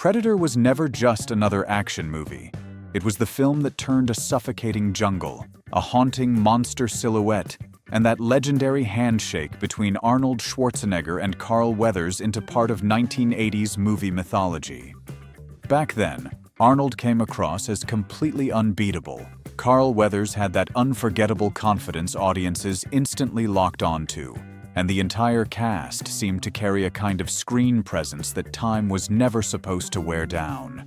Predator was never just another action movie. It was the film that turned a suffocating jungle, a haunting monster silhouette, and that legendary handshake between Arnold Schwarzenegger and Carl Weathers into part of 1980s movie mythology. Back then, Arnold came across as completely unbeatable. Carl Weathers had that unforgettable confidence audiences instantly locked onto, and the entire cast seemed to carry a kind of screen presence that time was never supposed to wear down.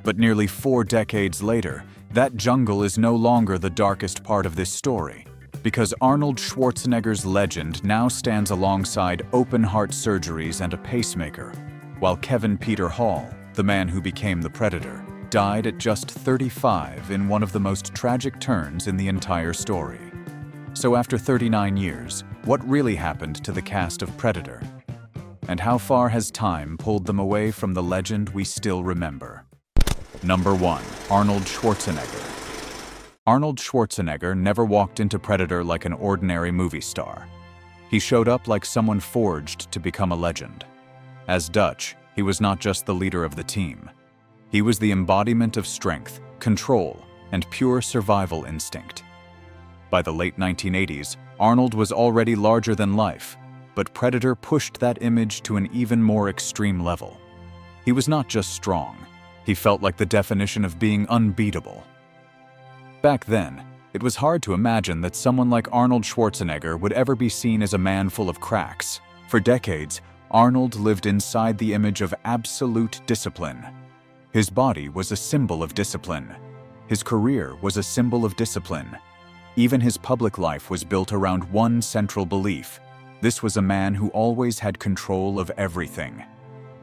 But nearly 4 decades later, that jungle is no longer the darkest part of this story, because Arnold Schwarzenegger's legend now stands alongside open-heart surgeries and a pacemaker, while Kevin Peter Hall, the man who became the Predator, died at just 35 in one of the most tragic turns in the entire story. So after 39 years, what really happened to the cast of Predator? And how far has time pulled them away from the legend we still remember? Number 1. Arnold Schwarzenegger. Arnold Schwarzenegger never walked into Predator like an ordinary movie star. He showed up like someone forged to become a legend. As Dutch, he was not just the leader of the team. He was the embodiment of strength, control, and pure survival instinct. By the late 1980s, Arnold was already larger than life, but Predator pushed that image to an even more extreme level. He was not just strong, he felt like the definition of being unbeatable. Back then, it was hard to imagine that someone like Arnold Schwarzenegger would ever be seen as a man full of cracks. For decades, Arnold lived inside the image of absolute discipline. His body was a symbol of discipline. His career was a symbol of discipline. Even his public life was built around one central belief. This was a man who always had control of everything.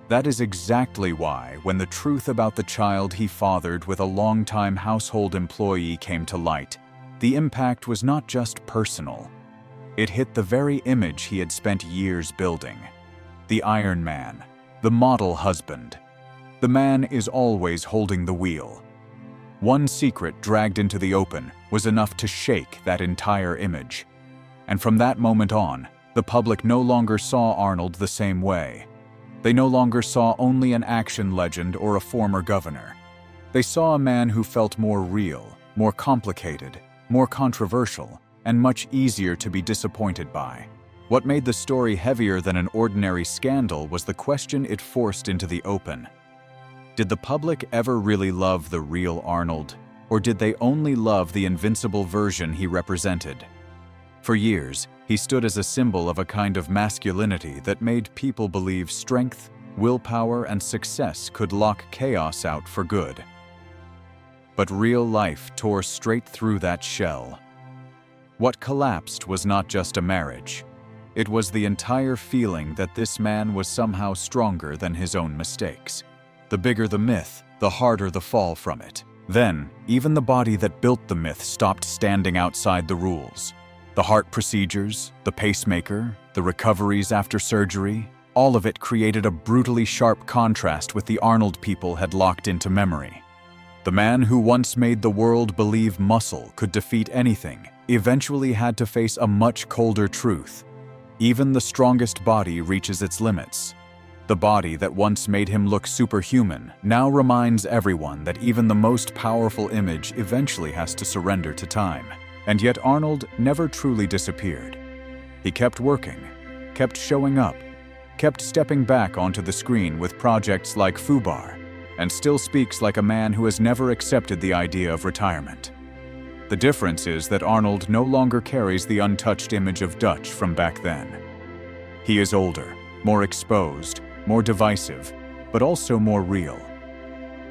That is exactly why, when the truth about the child he fathered with a longtime household employee came to light, the impact was not just personal. It hit the very image he had spent years building. The Iron Man, the model husband. The man is always holding the wheel. One secret dragged into the open was enough to shake that entire image. And from that moment on, the public no longer saw Arnold the same way. They no longer saw only an action legend or a former governor. They saw a man who felt more real, more complicated, more controversial, and much easier to be disappointed by. What made the story heavier than an ordinary scandal was the question it forced into the open. Did the public ever really love the real Arnold, or did they only love the invincible version he represented? For years, he stood as a symbol of a kind of masculinity that made people believe strength, willpower, and success could lock chaos out for good. But real life tore straight through that shell. What collapsed was not just a marriage. It was the entire feeling that this man was somehow stronger than his own mistakes. The bigger the myth, the harder the fall from it. Then, even the body that built the myth stopped standing outside the rules. The heart procedures, the pacemaker, the recoveries after surgery, all of it created a brutally sharp contrast with the Arnold people had locked into memory. The man who once made the world believe muscle could defeat anything eventually had to face a much colder truth. Even the strongest body reaches its limits. The body that once made him look superhuman now reminds everyone that even the most powerful image eventually has to surrender to time. And yet Arnold never truly disappeared. He kept working, kept showing up, kept stepping back onto the screen with projects like Fubar, and still speaks like a man who has never accepted the idea of retirement. The difference is that Arnold no longer carries the untouched image of Dutch from back then. He is older, more exposed, more divisive, but also more real.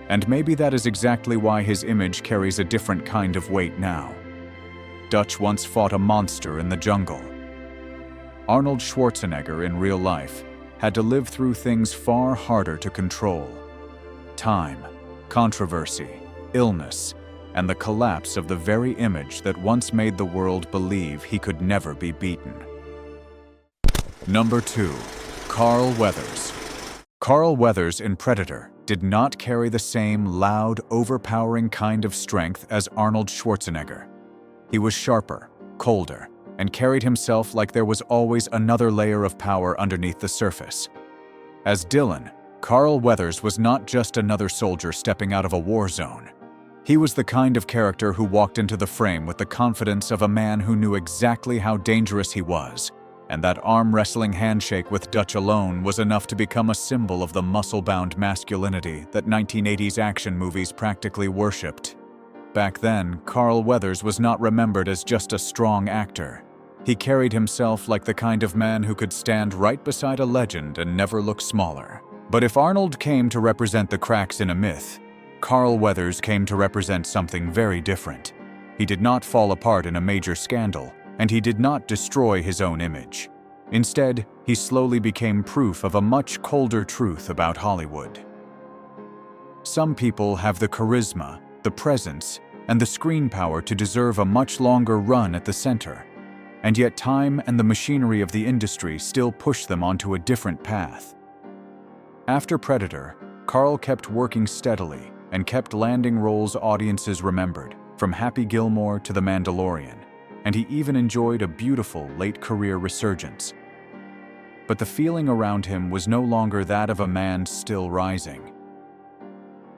And maybe that is exactly why his image carries a different kind of weight now. Dutch once fought a monster in the jungle. Arnold Schwarzenegger in real life had to live through things far harder to control. Time, controversy, illness, and the collapse of the very image that once made the world believe he could never be beaten. Number 2. Carl Weathers. Carl Weathers in Predator did not carry the same loud, overpowering kind of strength as Arnold Schwarzenegger. He was sharper, colder, and carried himself like there was always another layer of power underneath the surface. As Dylan, Carl Weathers was not just another soldier stepping out of a war zone. He was the kind of character who walked into the frame with the confidence of a man who knew exactly how dangerous he was, and that arm-wrestling handshake with Dutch alone was enough to become a symbol of the muscle-bound masculinity that 1980s action movies practically worshipped. Back then, Carl Weathers was not remembered as just a strong actor. He carried himself like the kind of man who could stand right beside a legend and never look smaller. But if Arnold came to represent the cracks in a myth, Carl Weathers came to represent something very different. He did not fall apart in a major scandal, and he did not destroy his own image. Instead, he slowly became proof of a much colder truth about Hollywood. Some people have the charisma, the presence, and the screen power to deserve a much longer run at the center, and yet time and the machinery of the industry still push them onto a different path. After Predator, Carl kept working steadily and kept landing roles audiences remembered, from Happy Gilmore to The Mandalorian, and he even enjoyed a beautiful late-career resurgence. But the feeling around him was no longer that of a man still rising.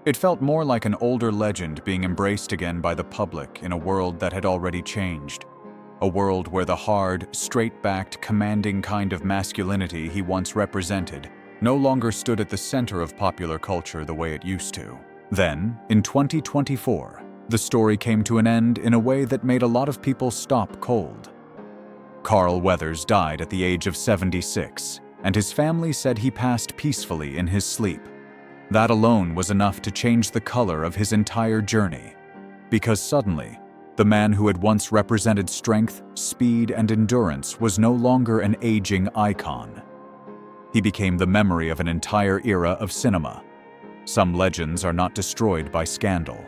It felt more like an older legend being embraced again by the public in a world that had already changed. A world where the hard, straight-backed, commanding kind of masculinity he once represented no longer stood at the center of popular culture the way it used to. Then, in 2024, the story came to an end in a way that made a lot of people stop cold. Carl Weathers died at the age of 76, and his family said he passed peacefully in his sleep. That alone was enough to change the color of his entire journey, because suddenly, the man who had once represented strength, speed, and endurance was no longer an aging icon. He became the memory of an entire era of cinema. Some legends are not destroyed by scandal.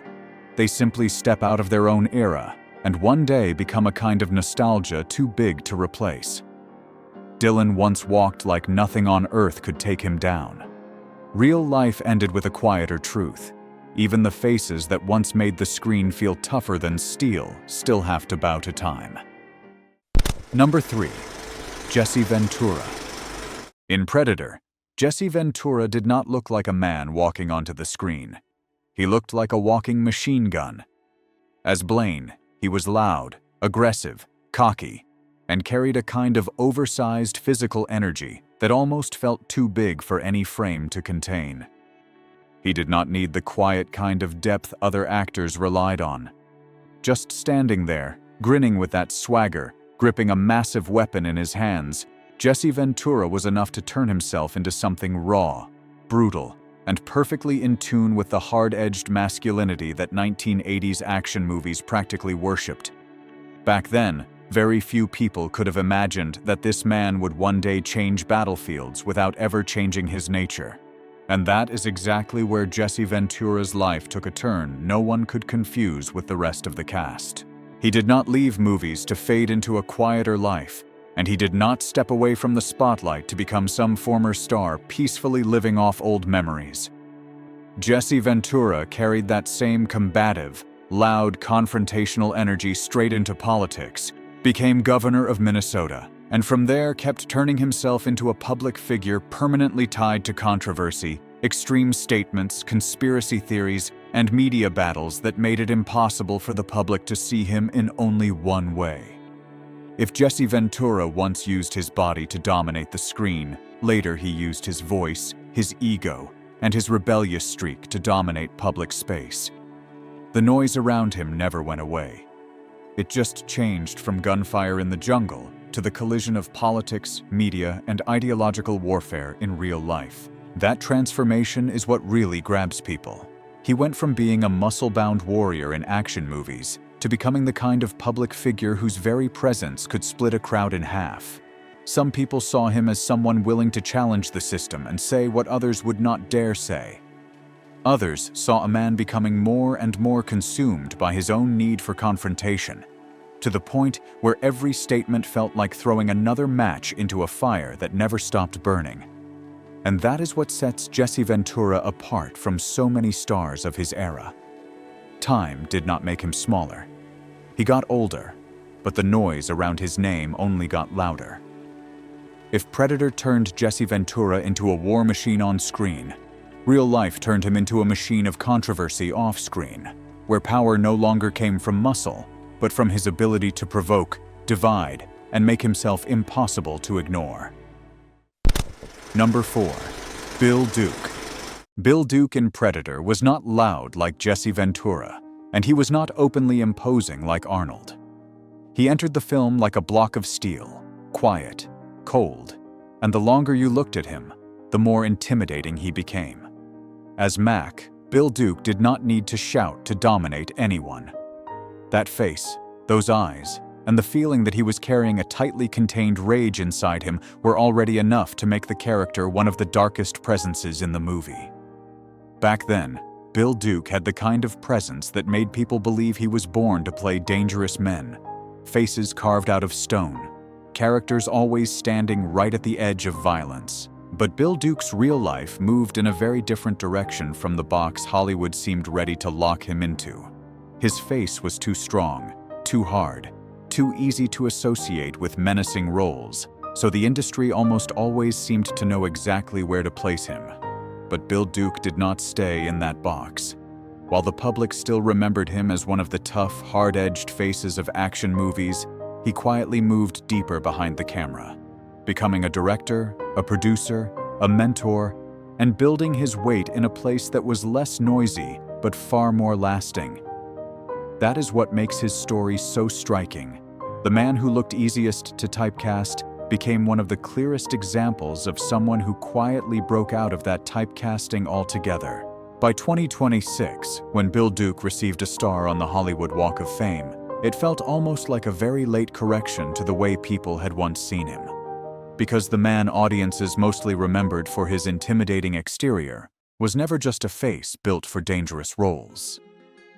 They simply step out of their own era and one day become a kind of nostalgia too big to replace. Dylan once walked like nothing on earth could take him down. Real life ended with a quieter truth. Even the faces that once made the screen feel tougher than steel still have to bow to time. Number 3. Jesse Ventura. In Predator, Jesse Ventura did not look like a man walking onto the screen. He looked like a walking machine gun. As Blaine, he was loud, aggressive, cocky, and carried a kind of oversized physical energy that almost felt too big for any frame to contain. He did not need the quiet kind of depth other actors relied on. Just standing there, grinning with that swagger, gripping a massive weapon in his hands, Jesse Ventura was enough to turn himself into something raw, brutal, and perfectly in tune with the hard-edged masculinity that 1980s action movies practically worshipped. Back then, very few people could have imagined that this man would one day change battlefields without ever changing his nature. And that is exactly where Jesse Ventura's life took a turn no one could confuse with the rest of the cast. He did not leave movies to fade into a quieter life, and he did not step away from the spotlight to become some former star peacefully living off old memories. Jesse Ventura carried that same combative, loud, confrontational energy straight into politics, became governor of Minnesota, and from there kept turning himself into a public figure permanently tied to controversy, extreme statements, conspiracy theories, and media battles that made it impossible for the public to see him in only one way. If Jesse Ventura once used his body to dominate the screen, later he used his voice, his ego, and his rebellious streak to dominate public space. The noise around him never went away. It just changed from gunfire in the jungle to the collision of politics, media, and ideological warfare in real life. That transformation is what really grabs people. He went from being a muscle-bound warrior in action movies to becoming the kind of public figure whose very presence could split a crowd in half. Some people saw him as someone willing to challenge the system and say what others would not dare say. Others saw a man becoming more and more consumed by his own need for confrontation, to the point where every statement felt like throwing another match into a fire that never stopped burning. And that is what sets Jesse Ventura apart from so many stars of his era. Time did not make him smaller. He got older, but the noise around his name only got louder. If Predator turned Jesse Ventura into a war machine on screen, Real life turned him into a machine of controversy off-screen, where power no longer came from muscle, but from his ability to provoke, divide, and make himself impossible to ignore. Number 4. Bill Duke. Bill Duke in Predator was not loud like Jesse Ventura, and he was not openly imposing like Arnold. He entered the film like a block of steel, quiet, cold, and the longer you looked at him, the more intimidating he became. As Mac, Bill Duke did not need to shout to dominate anyone. That face, those eyes, and the feeling that he was carrying a tightly contained rage inside him were already enough to make the character one of the darkest presences in the movie. Back then, Bill Duke had the kind of presence that made people believe he was born to play dangerous men, faces carved out of stone, characters always standing right at the edge of violence. But Bill Duke's real life moved in a very different direction from the box Hollywood seemed ready to lock him into. His face was too strong, too hard, too easy to associate with menacing roles, so the industry almost always seemed to know exactly where to place him. But Bill Duke did not stay in that box. While the public still remembered him as one of the tough, hard-edged faces of action movies, he quietly moved deeper behind the camera, becoming a director, a producer, a mentor, and building his weight in a place that was less noisy but far more lasting. That is what makes his story so striking. The man who looked easiest to typecast became one of the clearest examples of someone who quietly broke out of that typecasting altogether. By 2026, when Bill Duke received a star on the Hollywood Walk of Fame, it felt almost like a very late correction to the way people had once seen him. Because the man audiences mostly remembered for his intimidating exterior was never just a face built for dangerous roles.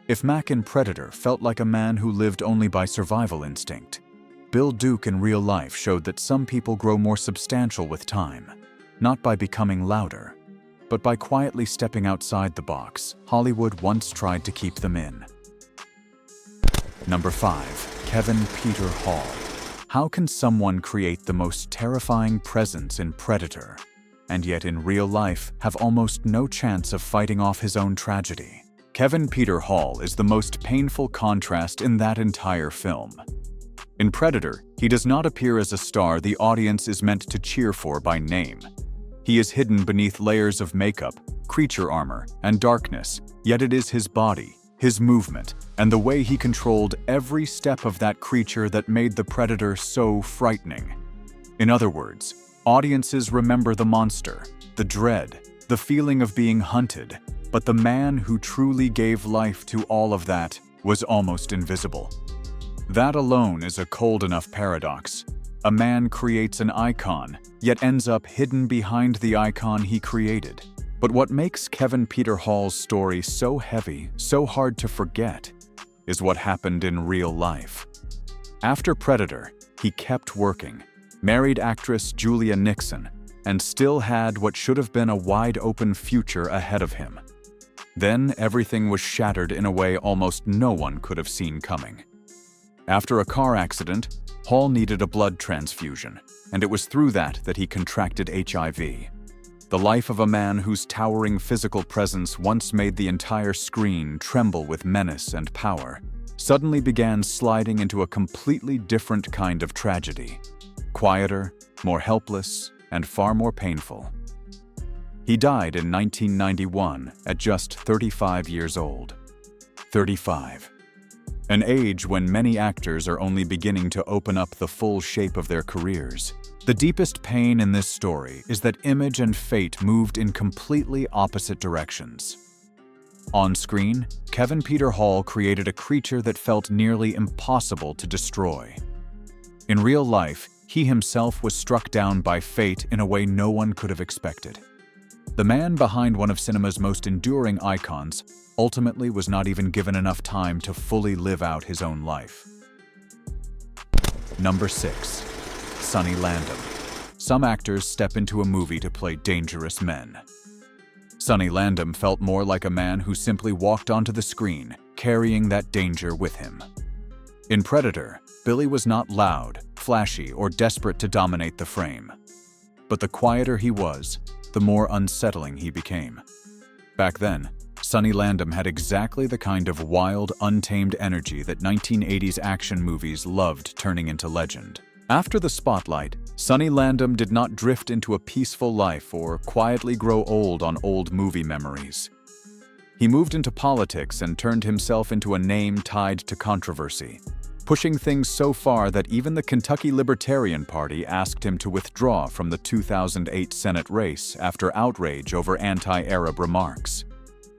If Mac in Predator felt like a man who lived only by survival instinct, Bill Duke in real life showed that some people grow more substantial with time, not by becoming louder, but by quietly stepping outside the box Hollywood once tried to keep them in. Number 5. Kevin Peter Hall. How can someone create the most terrifying presence in Predator, and yet in real life have almost no chance of fighting off his own tragedy? Kevin Peter Hall is the most painful contrast in that entire film. In Predator, he does not appear as a star the audience is meant to cheer for by name. He is hidden beneath layers of makeup, creature armor, and darkness, yet it is his body, his movement, and the way he controlled every step of that creature that made the Predator so frightening. In other words, audiences remember the monster, the dread, the feeling of being hunted, but the man who truly gave life to all of that was almost invisible. That alone is a cold enough paradox. A man creates an icon, yet ends up hidden behind the icon he created. But what makes Kevin Peter Hall's story so heavy, so hard to forget, is what happened in real life. After Predator, he kept working, married actress Julia Nixon, and still had what should have been a wide-open future ahead of him. Then everything was shattered in a way almost no one could have seen coming. After a car accident, Hall needed a blood transfusion, and it was through that he contracted HIV. The life of a man whose towering physical presence once made the entire screen tremble with menace and power, suddenly began sliding into a completely different kind of tragedy. Quieter, more helpless, and far more painful. He died in 1991 at just 35 years old. 35. An age when many actors are only beginning to open up the full shape of their careers. The deepest pain in this story is that image and fate moved in completely opposite directions. On screen, Kevin Peter Hall created a creature that felt nearly impossible to destroy. In real life, he himself was struck down by fate in a way no one could have expected. The man behind one of cinema's most enduring icons ultimately was not even given enough time to fully live out his own life. Number 6. Sonny Landham. Some actors step into a movie to play dangerous men. Sonny Landham felt more like a man who simply walked onto the screen, carrying that danger with him. In Predator, Billy was not loud, flashy, or desperate to dominate the frame. But the quieter he was, the more unsettling he became. Back then, Sonny Landham had exactly the kind of wild, untamed energy that 1980s action movies loved turning into legend. After the spotlight, Sonny Landham did not drift into a peaceful life or quietly grow old on old movie memories. He moved into politics and turned himself into a name tied to controversy, pushing things so far that even the Kentucky Libertarian Party asked him to withdraw from the 2008 Senate race after outrage over anti-Arab remarks.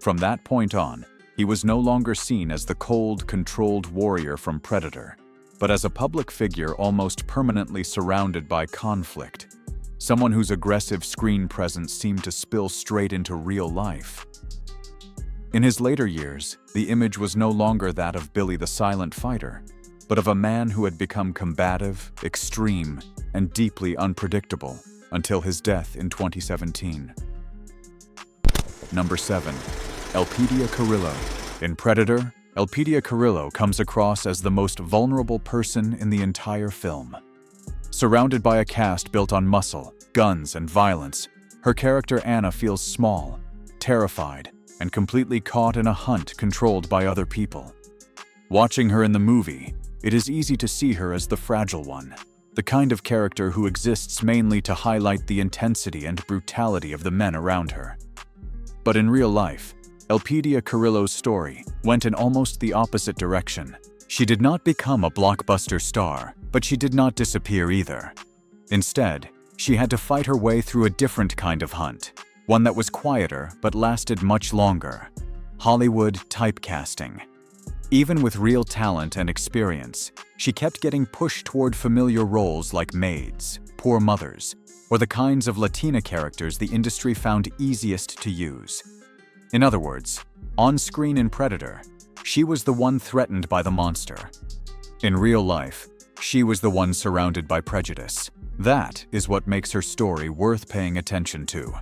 From that point on, he was no longer seen as the cold, controlled warrior from Predator, but as a public figure almost permanently surrounded by conflict, someone whose aggressive screen presence seemed to spill straight into real life. In his later years, the image was no longer that of Billy the Silent Fighter, but of a man who had become combative, extreme, and deeply unpredictable until his death in 2017. Number 7. Elpidia Carrillo. In Predator, Elpidia Carrillo comes across as the most vulnerable person in the entire film. Surrounded by a cast built on muscle, guns, and violence, her character Anna feels small, terrified, and completely caught in a hunt controlled by other people. Watching her in the movie, it is easy to see her as the fragile one, the kind of character who exists mainly to highlight the intensity and brutality of the men around her. But in real life, Elpidia Carrillo's story went in almost the opposite direction. She did not become a blockbuster star, but she did not disappear either. Instead, she had to fight her way through a different kind of hunt, one that was quieter but lasted much longer: Hollywood typecasting. Even with real talent and experience, she kept getting pushed toward familiar roles like maids, poor mothers, or the kinds of Latina characters the industry found easiest to use. In other words, on screen in Predator, she was the one threatened by the monster. In real life, she was the one surrounded by prejudice. That is what makes her story worth paying attention to.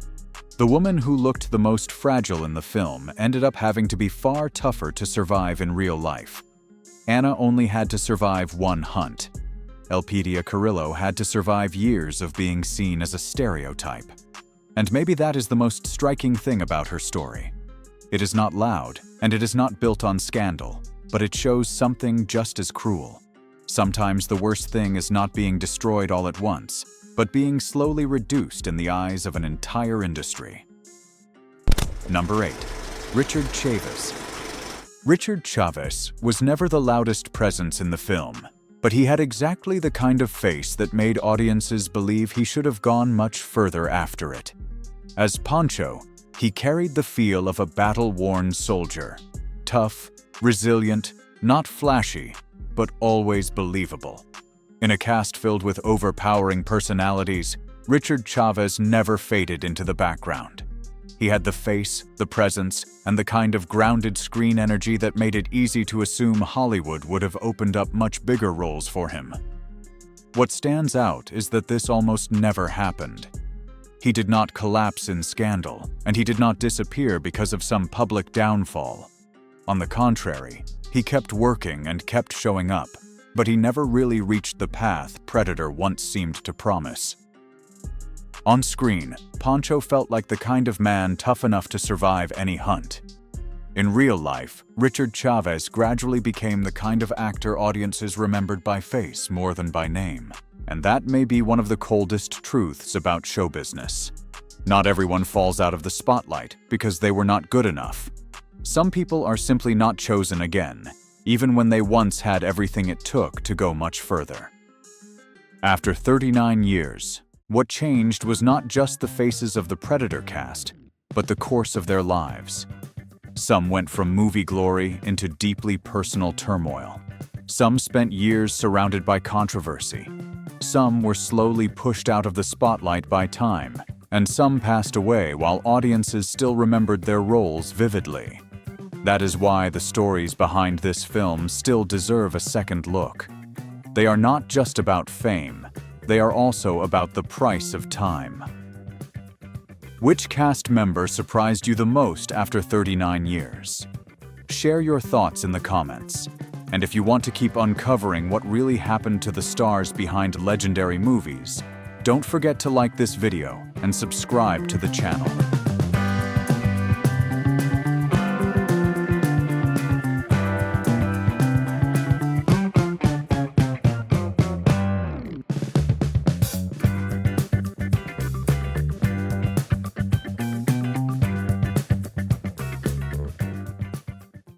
The woman who looked the most fragile in the film ended up having to be far tougher to survive in real life. Anna only had to survive one hunt. Elpidia Carrillo had to survive years of being seen as a stereotype. And maybe that is the most striking thing about her story. It is not loud, and it is not built on scandal, but it shows something just as cruel. Sometimes the worst thing is not being destroyed all at once, but being slowly reduced in the eyes of an entire industry. Number 8. Richard Chavez. Richard Chavez was never the loudest presence in the film, but he had exactly the kind of face that made audiences believe he should have gone much further after it. As Pancho, he carried the feel of a battle-worn soldier. Tough, resilient, not flashy, but always believable. In a cast filled with overpowering personalities, Richard Chavez never faded into the background. He had the face, the presence, and the kind of grounded screen energy that made it easy to assume Hollywood would have opened up much bigger roles for him. What stands out is that this almost never happened. He did not collapse in scandal, and he did not disappear because of some public downfall. On the contrary, he kept working and kept showing up, but he never really reached the path Predator once seemed to promise. On screen, Pancho felt like the kind of man tough enough to survive any hunt. In real life, Richard Chavez gradually became the kind of actor audiences remembered by face more than by name. And that may be one of the coldest truths about show business. Not everyone falls out of the spotlight because they were not good enough. Some people are simply not chosen again, even when they once had everything it took to go much further. After 39 years, what changed was not just the faces of the Predator cast, but the course of their lives. Some went from movie glory into deeply personal turmoil. Some spent years surrounded by controversy. Some were slowly pushed out of the spotlight by time, and some passed away while audiences still remembered their roles vividly. That is why the stories behind this film still deserve a second look. They are not just about fame, they are also about the price of time. Which cast member surprised you the most after 39 years? Share your thoughts in the comments. And if you want to keep uncovering what really happened to the stars behind legendary movies, don't forget to like this video and subscribe to the channel.